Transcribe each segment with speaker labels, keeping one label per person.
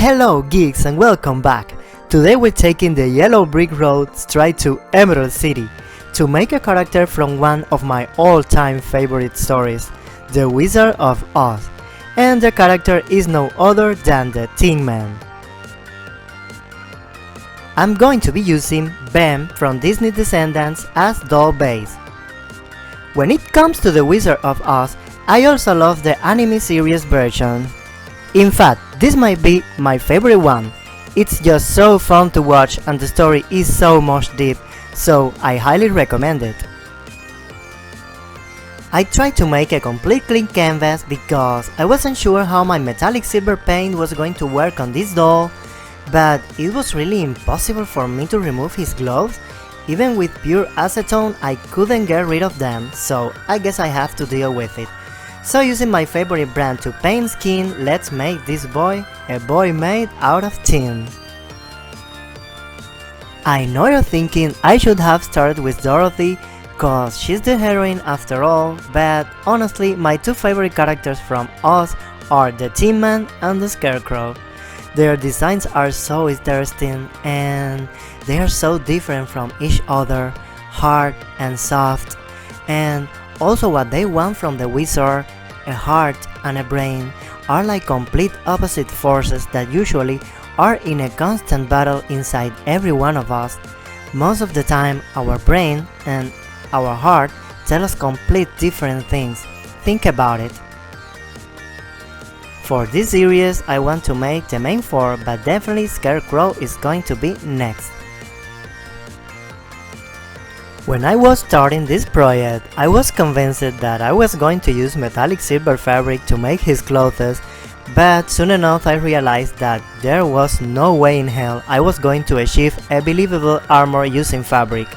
Speaker 1: Hello geeks and welcome back! Today we're taking the yellow brick road straight to Emerald City to make a character from one of my all-time favorite stories, The Wizard of Oz, and the character is no other than the Tin Man. I'm going to be using Ben from Disney Descendants as doll base. When it comes to The Wizard of Oz, I also love the anime series version. In fact, this might be my favorite one. It's just so fun to watch and the story is so much deep, so I highly recommend it. I tried to make a complete clean canvas because I wasn't sure how my metallic silver paint was going to work on this doll, but it was really impossible for me to remove his gloves. Even with pure acetone I couldn't get rid of them, so I guess I have to deal with it. So using my favorite brand to paint skin, let's make this boy a boy made out of tin. I know you're thinking I should have started with Dorothy, cause she's the heroine after all, but honestly my two favorite characters from Oz are the Tin Man and the Scarecrow. Their designs are so interesting and they are so different from each other, hard and soft, and also what they want from the wizard, a heart and a brain, are like complete opposite forces that usually are in a constant battle inside every one of us. Most of the time our brain and our heart tell us complete different things. Think about it. For this series I want to make the main four, but definitely Scarecrow is going to be next. When I was starting this project, I was convinced that I was going to use metallic silver fabric to make his clothes, but soon enough I realized that there was no way in hell I was going to achieve a believable armor using fabric.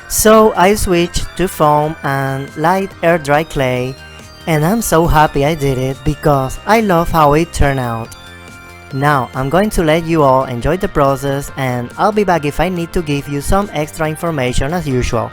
Speaker 1: So I switched to foam and light air dry clay, and I'm so happy I did it because I love how it turned out. Now I'm going to let you all enjoy the process and I'll be back if I need to give you some extra information as usual.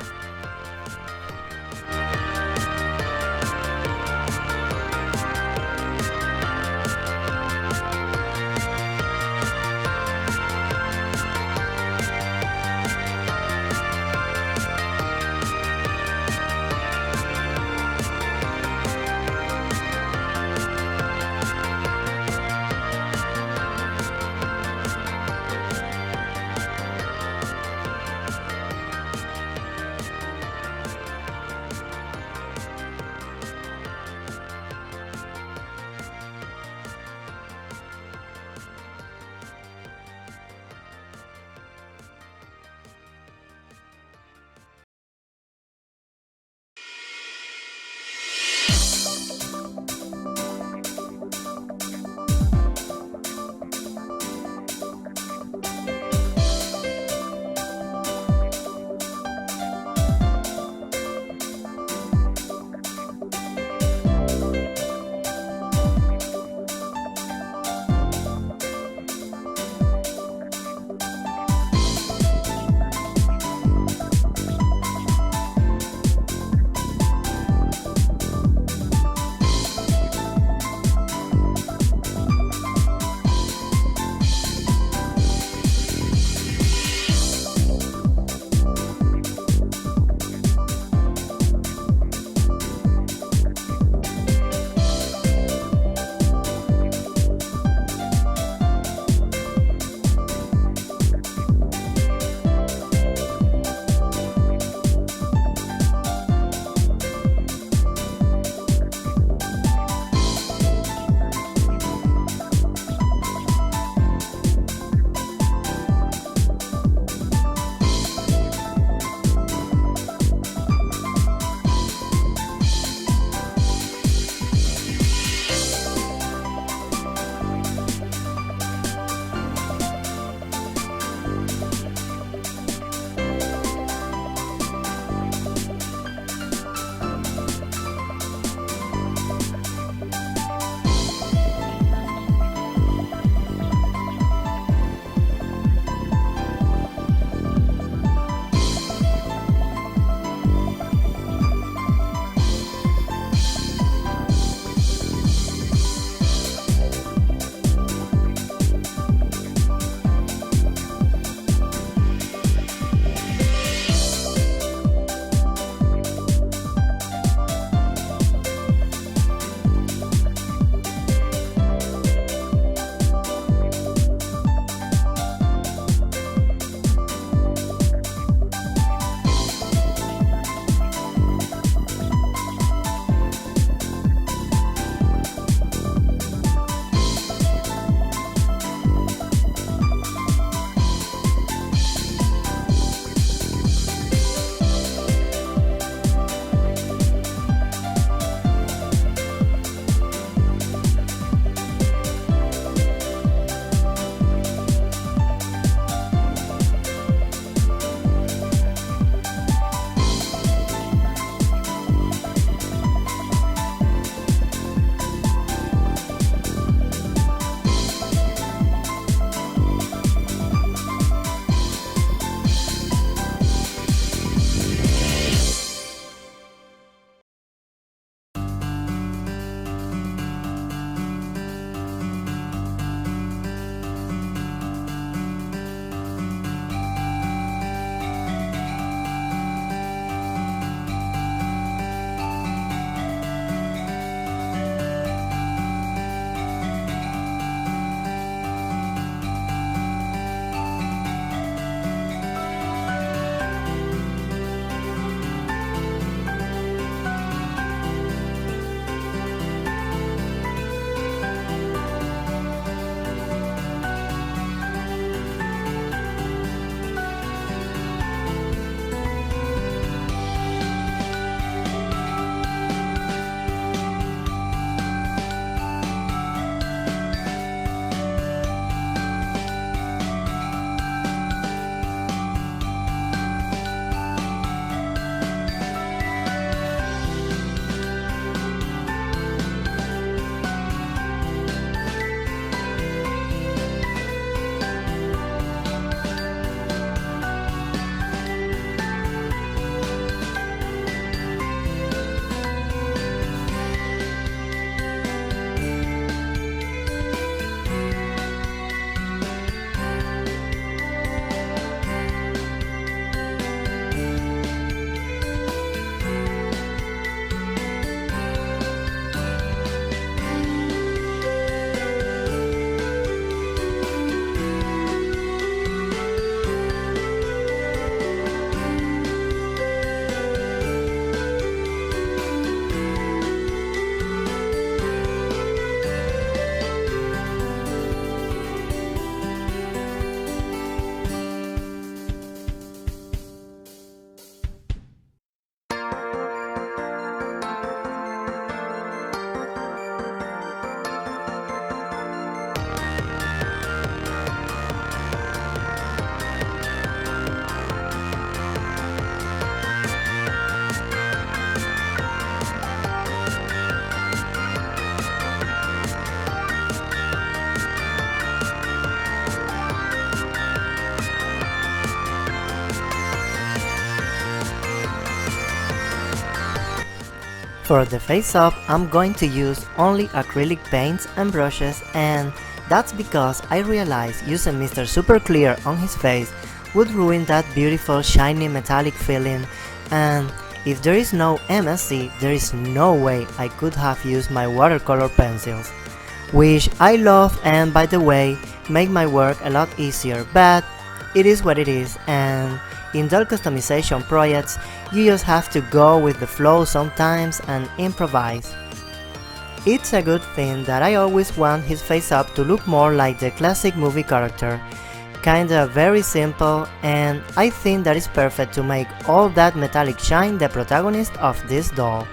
Speaker 1: For the face-up, I'm going to use only acrylic paints and brushes, and that's because I realized using Mr. Super Clear on his face would ruin that beautiful shiny metallic feeling, and if there is no MSC, there is no way I could have used my watercolor pencils, which I love and by the way make my work a lot easier, but it is what it is, and in doll customization projects you just have to go with the flow sometimes and improvise. It's a good thing that I always want his face up to look more like the classic movie character, kinda very simple, and I think that is perfect to make all that metallic shine the protagonist of this doll.